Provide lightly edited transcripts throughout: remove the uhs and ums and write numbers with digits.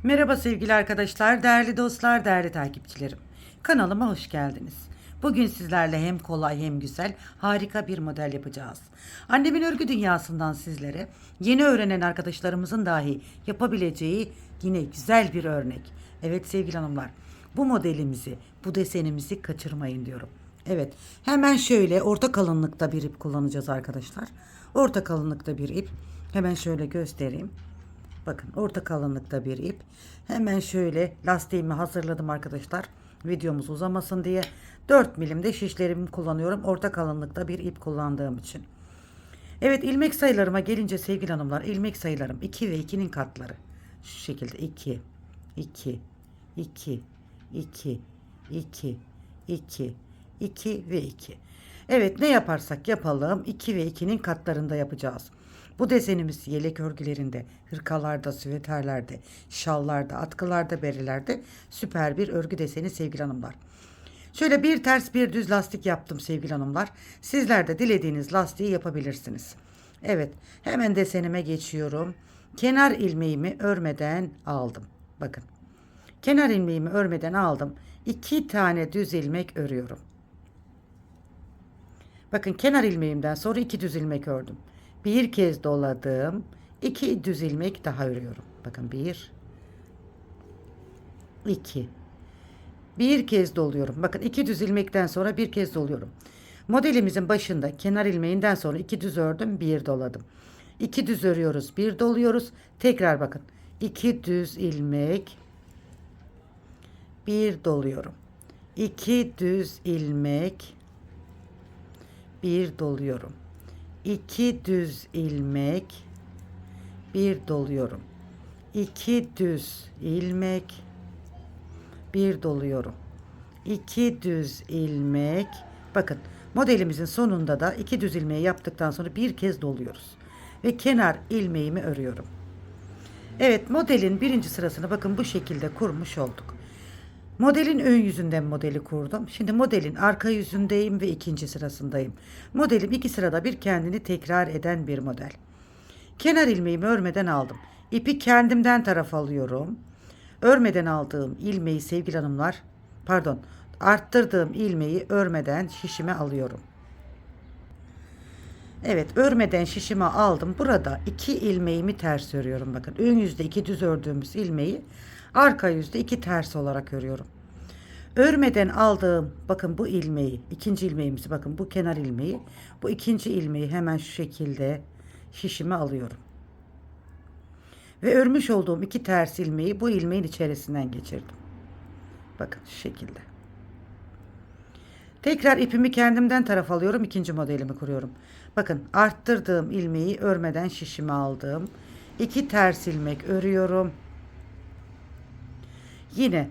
Merhaba sevgili arkadaşlar, değerli dostlar, değerli takipçilerim. Kanalıma hoş geldiniz. Bugün sizlerle hem kolay hem güzel harika bir model yapacağız. Annemin örgü dünyasından sizlere yeni öğrenen arkadaşlarımızın dahi yapabileceği yine güzel bir örnek. Evet sevgili hanımlar, bu modelimizi, bu desenimizi kaçırmayın diyorum. Evet, hemen şöyle orta kalınlıkta bir ip kullanacağız arkadaşlar. Orta kalınlıkta bir ip. Hemen şöyle göstereyim. Bakın orta kalınlıkta bir ip. Hemen şöyle lastiğimi hazırladım arkadaşlar. Videomuz uzamasın diye. 4 milimde şişlerimi kullanıyorum. Orta kalınlıkta bir ip kullandığım için. Evet, ilmek sayılarıma gelince sevgili hanımlar, ilmek sayılarım 2 ve 2'nin katları. Şu şekilde 2, 2, 2, 2, 2, 2, 2 ve 2. Evet, ne yaparsak yapalım 2 ve 2'nin katlarında yapacağız. Bu desenimiz yelek örgülerinde, hırkalarda, süveterlerde, şallarda, atkılarda, berelerde süper bir örgü deseni sevgili hanımlar. Şöyle bir ters bir düz lastik yaptım sevgili hanımlar. Sizler de dilediğiniz lastiği yapabilirsiniz. Evet, hemen desenime geçiyorum. Kenar ilmeğimi örmeden aldım. Bakın. Kenar ilmeğimi örmeden aldım. 2 tane düz ilmek örüyorum. Bakın, kenar ilmeğimden sonra 2 düz ilmek ördüm. Bir kez doladım. 2 düz ilmek daha örüyorum. Bakın 1, 2. Bir kez doluyorum. Bakın 2 düz ilmekten sonra bir kez doluyorum. Modelimizin başında kenar ilmeğinden sonra 2 düz ördüm, bir doladım. 2 düz örüyoruz, bir doluyoruz. Tekrar bakın. 2 düz ilmek, bir doluyorum. 2 düz ilmek, bir doluyorum. 2 düz ilmek, bir doluyorum. 2 düz ilmek, bir doluyorum. 2 düz ilmek. Bakın, modelimizin sonunda da 2 düz ilmeği yaptıktan sonra bir kez doluyoruz. Ve kenar ilmeğimi örüyorum. Evet, modelin birinci sırasını bakın bu şekilde kurmuş olduk. Modelin ön yüzünden modeli kurdum. Şimdi modelin arka yüzündeyim ve ikinci sırasındayım. Modelim iki sırada bir kendini tekrar eden bir model. Kenar ilmeğimi örmeden aldım. İpi kendimden taraf alıyorum. Örmeden aldığım ilmeği sevgili hanımlar, pardon, arttırdığım ilmeği örmeden şişime alıyorum. Evet, örmeden şişime aldım. Burada 2 ilmeğimi ters örüyorum. Bakın, ön yüzde 2 düz ördüğümüz ilmeği arka yüzde 2 ters olarak örüyorum. Örmeden aldığım, bakın bu ilmeği, ikinci ilmeğimizi, bakın bu kenar ilmeği, bu ikinci ilmeği hemen şu şekilde şişime alıyorum. Ve örmüş olduğum 2 ters ilmeği bu ilmeğin içerisinden geçirdim. Bakın şu şekilde. Tekrar ipimi kendimden taraf alıyorum. İkinci modelimi kuruyorum. Bakın, arttırdığım ilmeği örmeden şişime aldım. 2 ters ilmek örüyorum. Yine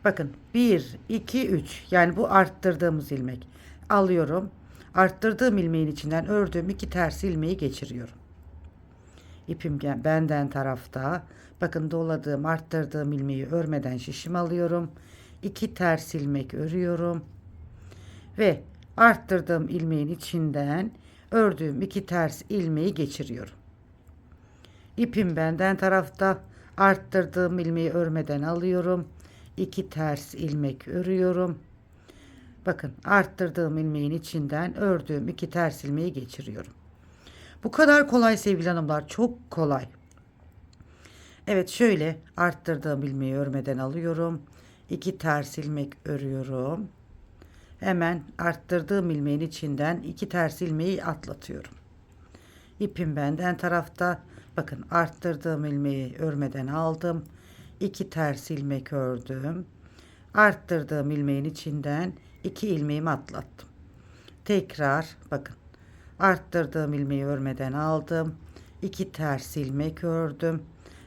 bakın 1, 2, 3, yani bu arttırdığımız ilmek alıyorum. Arttırdığım ilmeğin içinden ördüğüm 2 ters ilmeği geçiriyorum. İpim benden tarafta. Bakın, doladığım arttırdığım ilmeği örmeden şişime alıyorum. 2 ters ilmek örüyorum. Ve arttırdığım ilmeğin içinden ördüğüm 2 ters ilmeği geçiriyorum. İpim benden tarafta, arttırdığım ilmeği örmeden alıyorum. 2 ters ilmek örüyorum. Bakın, arttırdığım ilmeğin içinden ördüğüm 2 ters ilmeği geçiriyorum. Bu kadar kolay sevgili hanımlar, çok kolay. Evet, şöyle arttırdığım ilmeği örmeden alıyorum. 2 ters ilmek örüyorum. Hemen arttırdığım ilmeğin içinden 2 ters ilmeği atlatıyorum. İpim benden tarafta. Bakın, arttırdığım ilmeği örmeden aldım. 2 ters ilmek ördüm. Arttırdığım ilmeğin içinden 2 ilmeğimi atlattım. Tekrar bakın, arttırdığım ilmeği örmeden aldım. 2 ters ilmek ördüm.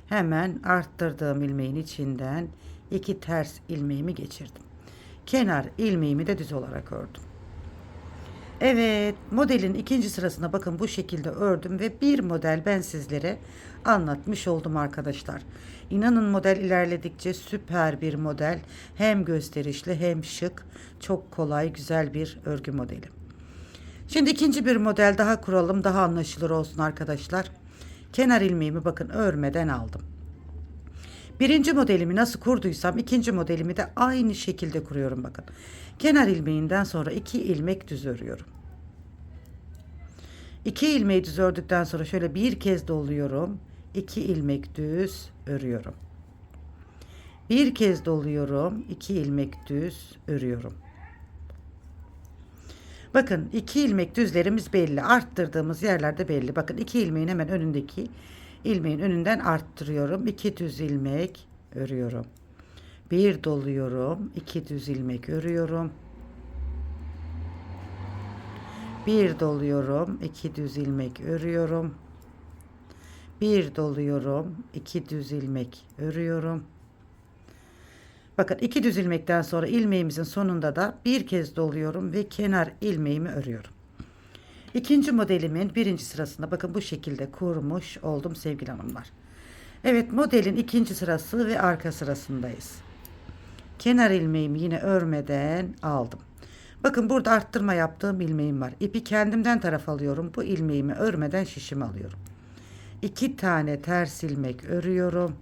Hemen arttırdığım ilmeğin içinden 2 ters ilmeğimi geçirdim. Kenar ilmeğimi de düz olarak ördüm. Evet, modelin ikinci sırasına bakın bu şekilde ördüm ve bir model ben sizlere anlatmış oldum arkadaşlar. İnanın, model ilerledikçe süper bir model. Hem gösterişli hem şık, çok kolay, güzel bir örgü modeli. Şimdi ikinci bir model daha kuralım, daha anlaşılır olsun arkadaşlar. Kenar ilmeğimi bakın örmeden aldım. Birinci modelimi nasıl kurduysam ikinci modelimi de aynı şekilde kuruyorum bakın. Kenar ilmeğinden sonra 2 ilmek düz örüyorum. 2 ilmeği düz ördükten sonra şöyle bir kez doluyorum. 2 ilmek düz örüyorum. Bir kez doluyorum. 2 ilmek düz örüyorum. Bakın 2 ilmek düzlerimiz belli. Arttırdığımız yerlerde belli. Bakın 2 ilmeğin hemen önündeki ilmeğin önünden arttırıyorum. 2 düz ilmek örüyorum. Bir doluyorum. 2 düz ilmek örüyorum. Bir doluyorum. 2 düz ilmek örüyorum. Bir doluyorum. 2 düz ilmek örüyorum. Bakın 2 düz ilmekten sonra ilmeğimizin sonunda da bir kez doluyorum ve kenar ilmeğimi örüyorum. İkinci modelimin birinci sırasında bakın bu şekilde kurmuş oldum sevgili hanımlar. Evet, modelin ikinci sırası ve arka sırasındayız. Kenar ilmeğimi yine örmeden aldım. Bakın burada arttırma yaptığım ilmeğim var. İpi kendimden taraf alıyorum. Bu ilmeğimi örmeden şişimi alıyorum. 2 tane ters ilmek örüyorum.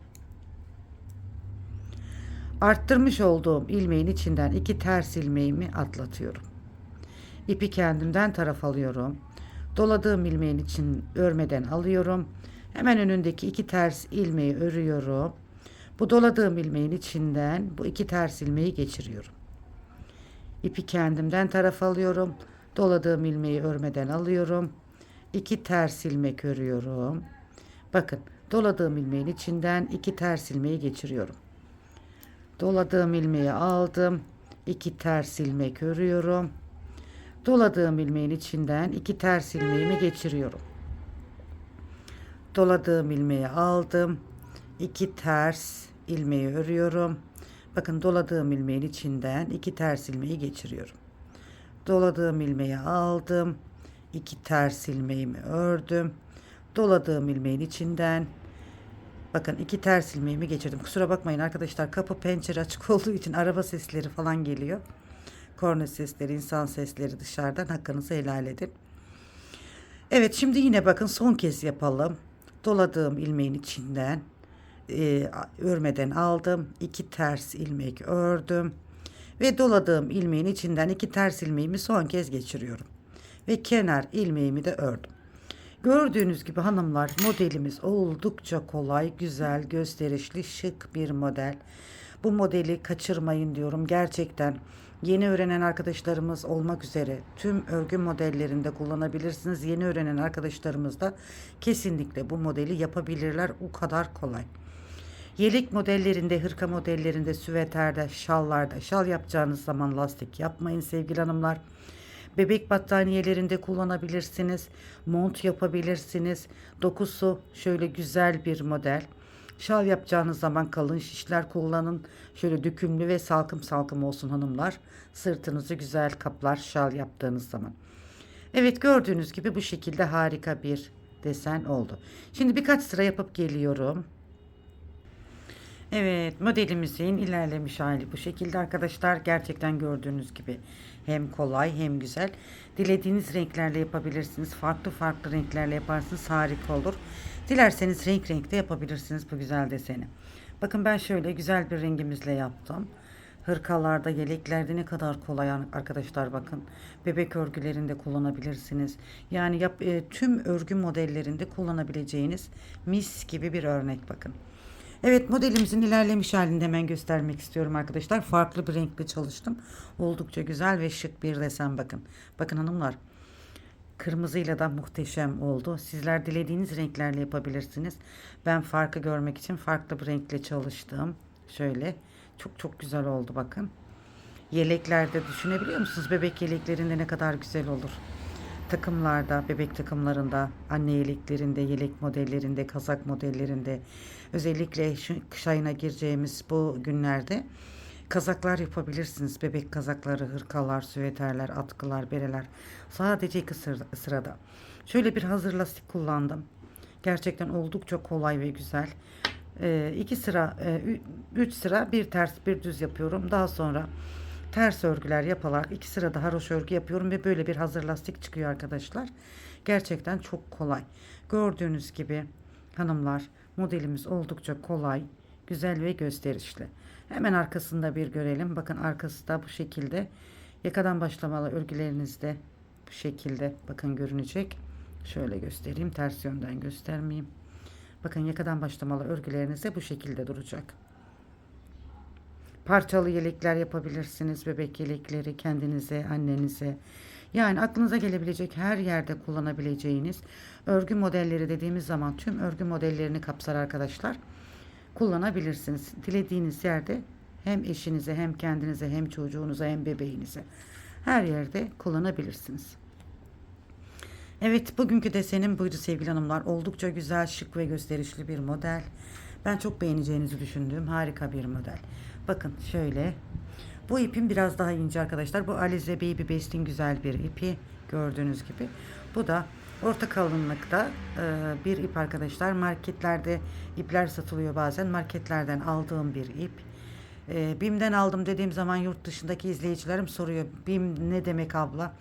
Arttırmış olduğum ilmeğin içinden 2 ters ilmeğimi atlatıyorum. İpi kendimden taraf alıyorum. Doladığım ilmeğin için örmeden alıyorum. Hemen önündeki 2 ters ilmeği örüyorum. Bu doladığım ilmeğin içinden bu 2 ters ilmeği geçiriyorum. İpi kendimden taraf alıyorum. Doladığım ilmeği örmeden alıyorum. 2 ters ilmek örüyorum. Bakın doladığım ilmeğin içinden 2 ters ilmeği geçiriyorum. Doladığım ilmeği aldım. 2 ters ilmek örüyorum. Doladığım ilmeğin içinden 2 ters ilmeğimi geçiriyorum. Doladığım ilmeği aldım. 2 ters ilmeği örüyorum. Bakın doladığım ilmeğin içinden 2 ters ilmeği geçiriyorum. Doladığım ilmeği aldım. 2 ters ilmeğimi ördüm. Doladığım ilmeğin içinden bakın 2 ters ilmeğimi geçirdim. Kusura bakmayın arkadaşlar, kapı pencere açık olduğu için araba sesleri falan geliyor. Korna sesleri, insan sesleri dışarıdan, hakkınızı helal edin. Evet, şimdi yine bakın son kez yapalım. Doladığım ilmeğin içinden örmeden aldım. 2 ters ilmek ördüm. Ve doladığım ilmeğin içinden 2 ters ilmeğimi son kez geçiriyorum. Ve kenar ilmeğimi de ördüm. Gördüğünüz gibi hanımlar, modelimiz oldukça kolay, güzel, gösterişli, şık bir model. Bu modeli kaçırmayın diyorum. Gerçekten yeni öğrenen arkadaşlarımız olmak üzere tüm örgü modellerinde kullanabilirsiniz. Yeni öğrenen arkadaşlarımız da kesinlikle bu modeli yapabilirler. O kadar kolay. Yelek modellerinde, hırka modellerinde, süveterde, şallarda, şal yapacağınız zaman lastik yapmayın sevgili hanımlar. Bebek battaniyelerinde kullanabilirsiniz. Mont yapabilirsiniz. Dokusu şöyle güzel bir model. Şal yapacağınız zaman kalın şişler kullanın. Şöyle dökümlü ve salkım salkım olsun hanımlar. Sırtınızı güzel kaplar şal yaptığınız zaman. Evet, gördüğünüz gibi bu şekilde harika bir desen oldu. Şimdi birkaç sıra yapıp geliyorum. Evet, modelimizin ilerlemiş hali bu şekilde arkadaşlar. Gerçekten gördüğünüz gibi hem kolay hem güzel. Dilediğiniz renklerle yapabilirsiniz. Farklı farklı renklerle yaparsınız, harika olur. Dilerseniz renk renk de yapabilirsiniz bu güzel deseni. Bakın ben şöyle güzel bir rengimizle yaptım. Hırkalarda, yeleklerde ne kadar kolay arkadaşlar bakın. Bebek örgülerinde kullanabilirsiniz. Yani tüm örgü modellerinde kullanabileceğiniz mis gibi bir örnek bakın. Evet, modelimizin ilerlemiş halini hemen göstermek istiyorum arkadaşlar. Farklı bir renkle çalıştım. Oldukça güzel ve şık bir desen bakın. Bakın hanımlar, kırmızıyla da muhteşem oldu. Sizler dilediğiniz renklerle yapabilirsiniz. Ben farkı görmek için farklı bir renkle çalıştım. Şöyle çok çok güzel oldu bakın. Yeleklerde düşünebiliyor musunuz? Bebek yeleklerinde ne kadar güzel olur. Takımlarda, bebek takımlarında, anne yeleklerinde, yelek modellerinde, kazak modellerinde, özellikle şu kış ayına gireceğimiz bu günlerde kazaklar yapabilirsiniz. Bebek kazakları, hırkalar, süveterler, atkılar, bereler. Sadece iki sırada. Şöyle bir hazır lastik kullandım. Gerçekten oldukça kolay ve güzel. 2 sıra, 3 sıra bir ters bir düz yapıyorum. Daha sonra ters örgüler yaparak 2 sırada haroşa örgü yapıyorum ve böyle bir hazır lastik çıkıyor arkadaşlar. Gerçekten çok kolay. Gördüğünüz gibi hanımlar, modelimiz oldukça kolay, Güzel ve gösterişli. Hemen arkasında bir görelim. Bakın arkası da bu şekilde. Yakadan başlamalı örgülerinizde bu şekilde bakın görünecek. Şöyle göstereyim. Ters yönden göstermeyeyim. Bakın yakadan başlamalı örgülerinizde bu şekilde duracak. Parçalı yelekler yapabilirsiniz. Bebek yelekleri kendinize, annenize. Yani aklınıza gelebilecek her yerde kullanabileceğiniz örgü modelleri dediğimiz zaman tüm örgü modellerini kapsar arkadaşlar. Kullanabilirsiniz. Dilediğiniz yerde hem eşinize hem kendinize hem çocuğunuza hem bebeğinize her yerde kullanabilirsiniz. Evet, bugünkü desenim buydu sevgili hanımlar. Oldukça güzel, şık ve gösterişli bir model. Ben çok beğeneceğinizi düşündüğüm harika bir model. Bakın şöyle. Bu ipim biraz daha ince arkadaşlar. Bu Alize Baby Best'in güzel bir ipi. Gördüğünüz gibi. Bu da orta kalınlıkta bir ip arkadaşlar. Marketlerde ipler satılıyor bazen. Marketlerden aldığım bir ip. BİM'den aldım dediğim zaman yurt dışındaki izleyicilerim soruyor. BİM ne demek abla?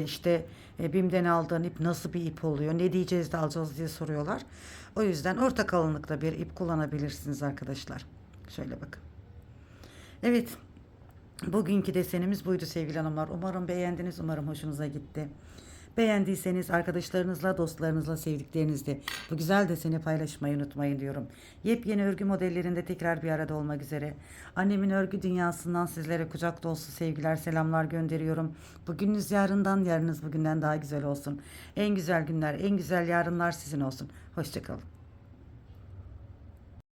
İşte BİM'den aldığın ip nasıl bir ip oluyor? Ne diyeceğiz de alacağız diye soruyorlar. O yüzden orta kalınlıkta bir ip kullanabilirsiniz arkadaşlar. Şöyle bakın. Evet. Bugünkü desenimiz buydu sevgili hanımlar. Umarım beğendiniz. Umarım hoşunuza gitti. Beğendiyseniz arkadaşlarınızla, dostlarınızla, sevdiklerinizle bu güzel deseni paylaşmayı unutmayın diyorum. Yepyeni örgü modellerinde tekrar bir arada olmak üzere. Annemin örgü dünyasından sizlere kucak dolusu sevgiler, selamlar gönderiyorum. Bugününüz yarından, yarınız bugünden daha güzel olsun. En güzel günler, en güzel yarınlar sizin olsun. Hoşçakalın.